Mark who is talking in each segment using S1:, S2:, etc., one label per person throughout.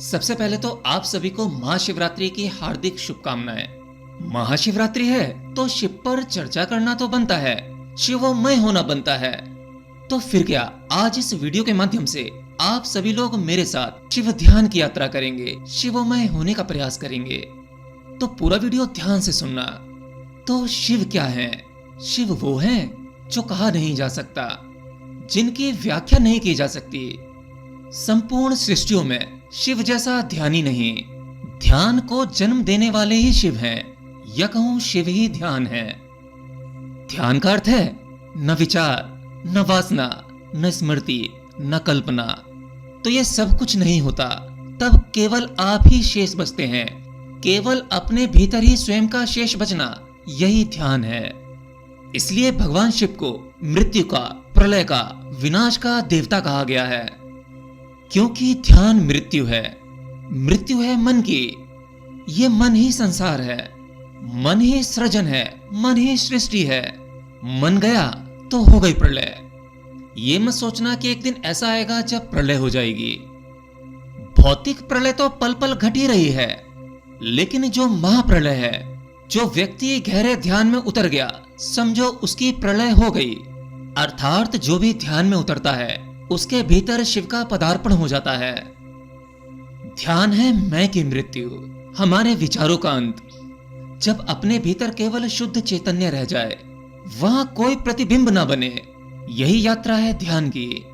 S1: सबसे पहले तो आप सभी को महाशिवरात्रि की हार्दिक शुभकामनाएं। महाशिवरात्रि है तो शिव पर चर्चा करना तो बनता है, शिवमय होना बनता है। तो फिर क्या, आज इस वीडियो के माध्यम से आप सभी लोग मेरे साथ शिव ध्यान की यात्रा करेंगे, शिवमय होने का प्रयास करेंगे। तो पूरा वीडियो ध्यान से सुनना। तो शिव क्या है? शिव वो हैं जो कहा नहीं जा सकता, जिनकी व्याख्या नहीं की जा सकती। संपूर्ण सृष्टियों में शिव जैसा ध्यानी नहीं। ध्यान को जन्म देने वाले ही शिव हैं, या कहूं शिव ही ध्यान है। ध्यान का अर्थ है न विचार, न वासना, न स्मृति, न कल्पना। तो ये सब कुछ नहीं होता, तब केवल आप ही शेष बचते हैं। केवल अपने भीतर ही स्वयं का शेष बचना, यही ध्यान है। इसलिए भगवान शिव को मृत्यु का, प्रलय का, विनाश का देवता कहा गया है। क्योंकि ध्यान मृत्यु है। मृत्यु है मन की। ये मन ही संसार है, मन ही सृजन है, मन ही सृष्टि है। मन गया तो हो गई प्रलय। ये मत सोचना कि एक दिन ऐसा आएगा जब प्रलय हो जाएगी। भौतिक प्रलय तो पल पल घट ही रही है, लेकिन जो महाप्रलय है, जो व्यक्ति गहरे ध्यान में उतर गया, समझो उसकी प्रलय हो गई। अर्थात जो भी ध्यान में उतरता है, उसके भीतर शिव का पदार्पण हो जाता है। ध्यान है मैं की मृत्यु, हमारे विचारों का अंत। जब अपने भीतर केवल शुद्ध चैतन्य रह जाए, वहां कोई प्रतिबिंब ना बने, यही यात्रा है ध्यान की।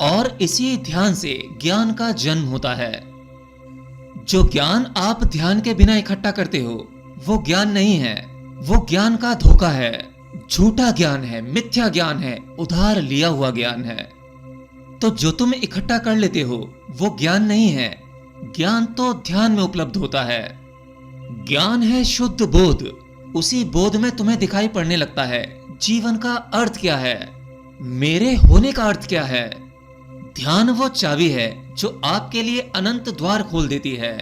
S1: और इसी ध्यान से ज्ञान का जन्म होता है। जो ज्ञान आप ध्यान के बिना इकट्ठा करते हो, वो ज्ञान नहीं है, वो ज्ञान का धोखा है, झूठा ज्ञान है, मिथ्या ज्ञान है, उधार लिया हुआ ज्ञान है। तो जो तुम इकट्ठा कर लेते हो, वो ज्ञान नहीं है। ज्ञान तो ध्यान में उपलब्ध होता है। ज्ञान है शुद्ध बोध। उसी बोध में तुम्हें दिखाई पड़ने लगता है जीवन का अर्थ क्या है, मेरे होने का अर्थ क्या है। ध्यान वो चाबी है जो आपके लिए अनंत द्वार खोल देती है।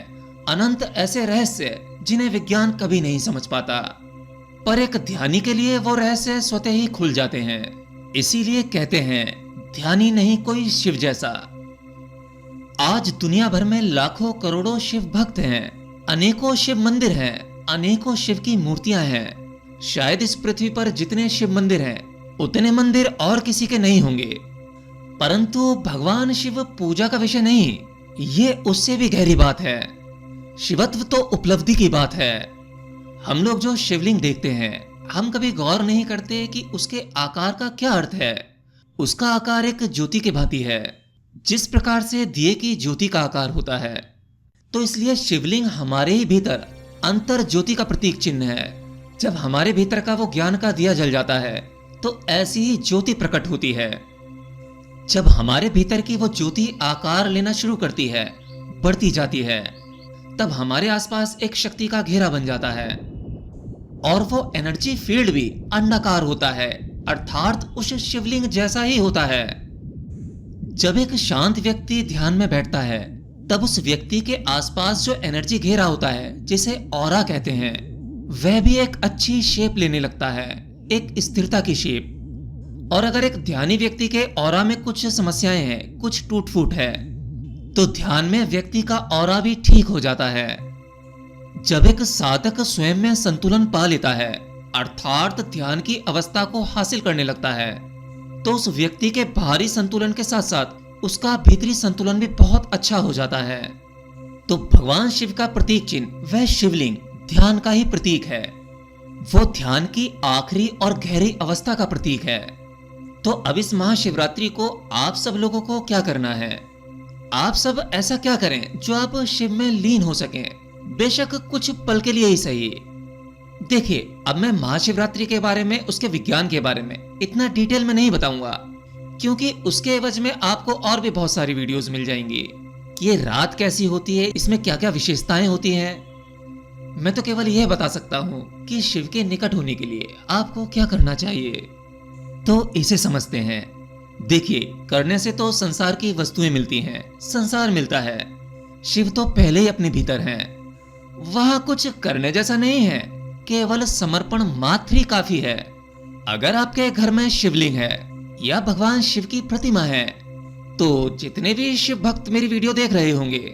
S1: अनंत ऐसे रहस्य जिन्हें विज्ञान कभी नहीं समझ पाता, पर एक ध्यानी के लिए वो रहस्य स्वतः ही खुल जाते हैं। इसीलिए कहते हैं, ध्यानी नहीं कोई शिव जैसा। आज दुनिया भर में लाखों करोड़ों शिव भक्त हैं, अनेकों शिव मंदिर हैं, अनेकों शिव की मूर्तियां हैं। शायद इस पृथ्वी पर जितने शिव मंदिर हैं, उतने मंदिर और किसी के नहीं होंगे। परंतु भगवान शिव पूजा का विषय नहीं, ये उससे भी गहरी बात है। शिवत्व तो उपलब्धि की बात है। हम लोग जो शिवलिंग देखते हैं, हम कभी गौर नहीं करते कि उसके आकार का क्या अर्थ है। उसका आकार एक ज्योति के भांति है, जिस प्रकार से दिए की ज्योति का आकार होता है। तो इसलिए शिवलिंग हमारे ही भीतर अंतर ज्योति का प्रतीक चिन्ह है। जब हमारे भीतर का वो ज्ञान का दिया जल जाता है, तो ऐसी ही ज्योति प्रकट होती है। जब हमारे भीतर की वो ज्योति आकार लेना शुरू करती है, बढ़ती जाती है, तब हमारे आसपास एक शक्ति का घेरा बन जाता है। और वो एनर्जी फील्ड भी अंडाकार होता है, अर्थात उस शिवलिंग जैसा ही होता है। जब एक शांत व्यक्ति ध्यान में बैठता है, तब उस व्यक्ति के आसपास जो एनर्जी घेरा होता है, जिसे ऑरा कहते हैं, वह भी एक अच्छी शेप लेने लगता है, एक स्थिरता की शेप। और अगर एक ध्यानी व्यक्ति के ऑरा में कुछ समस्याएं हैं, कुछ टूट फूट है, तो ध्यान में व्यक्ति का ऑरा भी ठीक हो जाता है। जब एक साधक स्वयं में संतुलन पा लेता है, अर्थात ध्यान की अवस्था को हासिल करने लगता है, तो उस व्यक्ति के बाहरी संतुलन के साथ साथ उसका भीतरी संतुलन भी बहुत अच्छा हो जाता है। तो भगवान शिव का प्रतीक चिन्ह, वह शिवलिंग ध्यान का ही प्रतीक है। वो ध्यान की आखिरी और गहरी अवस्था का प्रतीक है। तो अब इस महाशिवरात्रि को आप सब लोगों को क्या करना है? आप सब ऐसा क्या करें जो आप शिव में लीन हो सकें, बेशक कुछ पल के लिए ही सही। देखिए, अब मैं महाशिवरात्रि के बारे में, उसके विज्ञान के बारे में इतना डिटेल में नहीं बताऊंगा, क्योंकि उसके एवज में आपको और भी बहुत सारी वीडियोस मिल जाएंगी कि ये रात कैसी होती है, इसमें क्या क्या विशेषताएं होती हैं। मैं तो केवल यह बता सकता हूं कि शिव के निकट होने के लिए आपको क्या करना चाहिए। तो इसे समझते हैं। देखिए, करने से तो संसार की वस्तुएं मिलती हैं, संसार मिलता है। शिव तो पहले ही अपने भीतर हैं। वहां कुछ करने जैसा नहीं है, केवल समर्पण मात्र ही काफी है। अगर आपके घर में शिवलिंग है या भगवान शिव की प्रतिमा है, तो जितने भी शिव भक्त मेरी वीडियो देख रहे होंगे,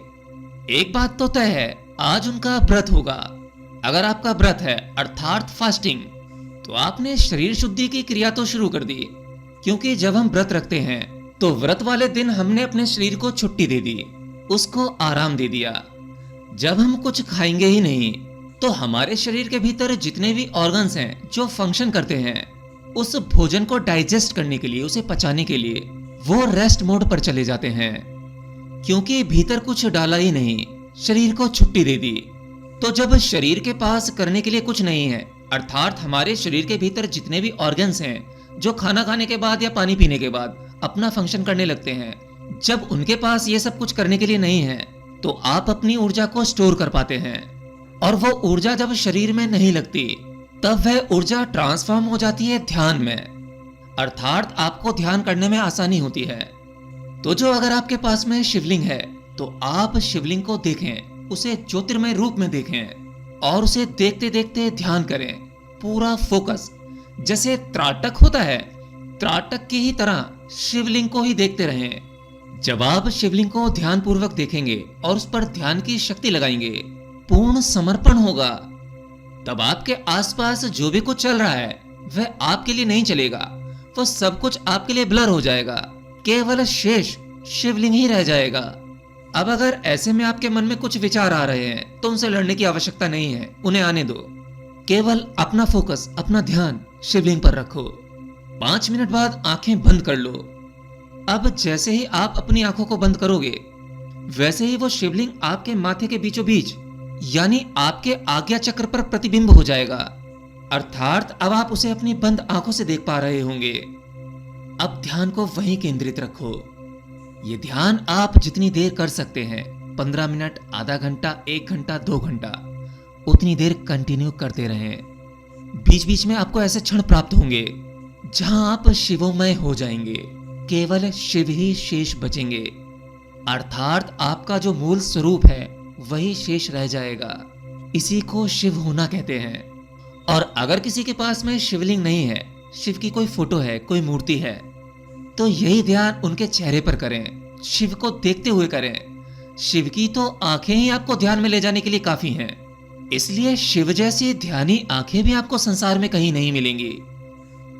S1: एक बात तो तय है, आज उनका व्रत होगा। अगर आपका व्रत है अर्थात फास्टिंग, तो आपने शरीर शुद्धि की क्रिया तो शुरू कर दी, क्योंकि जब हम व्रत रखते हैं तो व्रत वाले दिन हमने अपने शरीर को छुट्टी दे दी, उसको आराम दे दिया। जब हम कुछ खाएंगे ही नहीं तो हमारे शरीर के भीतर जितने भी ऑर्गन्स हैं जो फंक्शन करते हैं, उस भोजन को डाइजेस्ट करने के लिए, उसे पचाने के लिए वो रेस्ट मोड पर चले जाते हैं, क्योंकि भीतर कुछ डाला ही नहीं, शरीर को छुट्टी दे दी। तो जब शरीर के पास करने के लिए कुछ नहीं है, अर्थात हमारे शरीर के भीतर जितने भी ऑर्गन्स हैं जो खाना खाने के बाद या पानी पीने के बाद अपना फंक्शन करने लगते हैं, जब उनके पास ये सब कुछ करने के लिए नहीं है तो आप अपनी ऊर्जा को स्टोर कर पाते हैं। और वो ऊर्जा जब शरीर में नहीं लगती तब वह ऊर्जा ट्रांसफॉर्म हो जाती है ध्यान में, अर्थात आपको ध्यान करने में आसानी होती है। तो जो अगर आपके पास में शिवलिंग है तो आप शिवलिंग को देखें, उसे ज्योतिर्मय रूप में देखें और उसे देखते देखते ध्यान करें, पूरा फोकस। जैसे त्राटक होता है, त्राटक की ही तरह शिवलिंग को ही देखते रहें। जब आप शिवलिंग को ध्यान पूर्वक देखेंगे और उस पर ध्यान की शक्ति लगाएंगे, पूर्ण समर्पण होगा, तब आपके आसपास जो भी कुछ चल रहा है वह आपके लिए नहीं चलेगा, वो सब कुछ आपके लिए ब्लर हो जाएगा, केवल शेष शिवलिंग ही रह जाएगा। अब अगर ऐसे में आपके मन में कुछ विचार आ रहे हैं तो उनसे लड़ने की आवश्यकता नहीं है, उन्हें आने दो। केवल अपना फोकस, अपना ध्यान शिवलिंग पर रखो। 5 मिनट बाद आंखें बंद कर लो। अब जैसे ही आप अपनी आंखों को बंद करोगे, वैसे ही वो शिवलिंग आपके माथे के बीचों बीच यानी आपके आज्ञा चक्र पर प्रतिबिंब हो जाएगा, अर्थात अब आप उसे अपनी बंद आंखों से देख पा रहे होंगे। अब ध्यान को वहीं केंद्रित रखो। ये ध्यान आप जितनी देर कर सकते हैं, 15 मिनट, आधा घंटा, 1 घंटा, 2 घंटा, उतनी देर कंटिन्यू करते रहें। बीच बीच में आपको ऐसे क्षण प्राप्त होंगे जहां आप शिवोमय हो जाएंगे, केवल शिव ही शेष बचेंगे, अर्थात आपका जो मूल स्वरूप है वही शेष रह जाएगा। इसी को शिव होना कहते हैं। और अगर किसी के पास में शिवलिंग नहीं है, शिव की कोई फोटो है, कोई मूर्ति है, तो यही ध्यान उनके चेहरे पर करें, शिव को देखते हुए करें। शिव की तो आंखें ही आपको ध्यान में ले जाने के लिए काफी हैं, इसलिए शिव जैसी ध्यानी आंखें भी आपको संसार में कहीं नहीं मिलेंगी।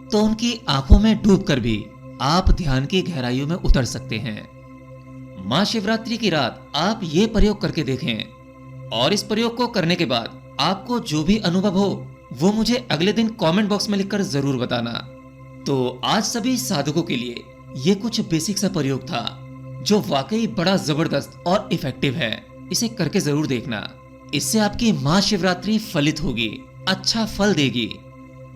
S1: तो उनकी आंखों में डूबकर भी आप ध्यान की गहराइयों में उतर सकते हैं। महाशिवरात्रि की रात आप ये प्रयोग करके देखें, और इस प्रयोग को करने के बाद आपको जो भी अनुभव हो वो मुझे अगले दिन कमेंट बॉक्स में लिखकर जरूर बताना। तो आज सभी साधकों के लिए ये कुछ बेसिक सा प्रयोग था जो वाकई बड़ा जबरदस्त और इफेक्टिव है। इसे करके जरूर देखना, इससे आपकी महाशिवरात्रि फलित होगी, अच्छा फल देगी।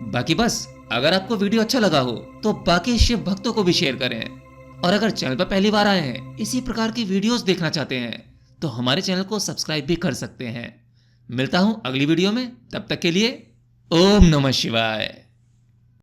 S1: बाकी बस, अगर आपको वीडियो अच्छा लगा हो तो बाकी शिव भक्तों को भी शेयर करें, और अगर चैनल पर पहली बार आए हैं, इसी प्रकार की वीडियोस देखना चाहते हैं, तो हमारे चैनल को सब्सक्राइब भी कर सकते हैं। मिलता हूं अगली वीडियो में, तब तक के लिए ओम नमः शिवाय।